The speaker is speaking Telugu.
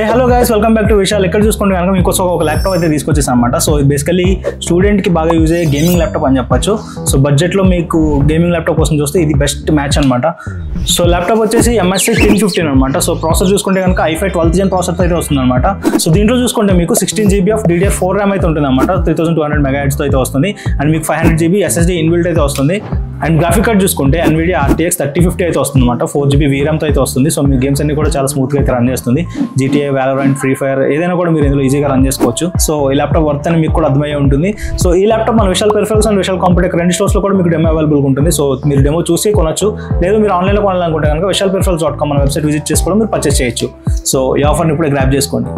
Hello guys, welcome back to Vishal. ఇక్కడ చూసుకుంటే కనుక మీకోసం ఒక ల్యాప్టాప్ అయితే తీసుకొచ్చేసాను అనమాట. సో ఇది బేసికలీ స్టూడెంట్కి బాగా యూజ్ అయ్యే గేమింగ్ ల్యాప్టాప్ అని చెప్పొచ్చు. సో బడ్జెట్లో మీకు గేమింగ్ ల్యాప్టాప్ కోసం చూస్తే ఇది బెస్ట్ మ్యాచ్ అనమాట. సో ల్యాప్టాప్ వచ్చేసి MSI 1015 అనమాట. సో ప్రాసెసర్ చూసుకుంటే కనుక i5 12th gen ప్రాసెసర్ అయితే వస్తుంది అనమాట. సో దీంట్లో చూసుకుంటే మీకు 16GB ఆఫ్ DDR4 RAM అయితే ఉంటుంది అనమాట. 3200 MHz అయితే వస్తుంది. అండ్ మీకు 500GB SSD ఇన్బిల్ట్ అయితే వస్తుంది. అండ్ గ్రాఫిక్ కార్డ్ చూసుకుంటే NVIDIA RTX 3050 అయితే వస్తుంది అనమాట. 4GB VRAM తో అయితే వస్తుంది. సో మీ గేమ్స్ అన్ని కూడా చాలా స్మూత్గా అయితే రన్ చేస్తుంది. GTA, Valorant, Free Fire ఏదైనా కూడా మీరు ఇందులో ఈజీగా రన్ చేసుకోవచ్చు. సో ఈ ల్యాప్టాప్ వర్త్ అని మీకు కూడా అర్థమయ్యే ఉంటుంది. సో ఈ ల్యాప్టాప్ మన Vishal peripherals and Vishal computer రెండు స్టోర్స్లో కూడా మీకు డెమో అవైలబుల్గా ఉంటుంది. సో మీరు డెమో చూసి కొనొచ్చు. లేదు మీరు ఆన్లైన్లో కొనాలనుకుంటే కనుక vishalperipherals.com మన వెబ్సైట్ విజిట్ చేసి కూడా మీరు పర్చేస్ చేయొచ్చు. సో ఈ ఆఫర్ని ఇప్పుడే గ్రాప్ చేసుకోండి.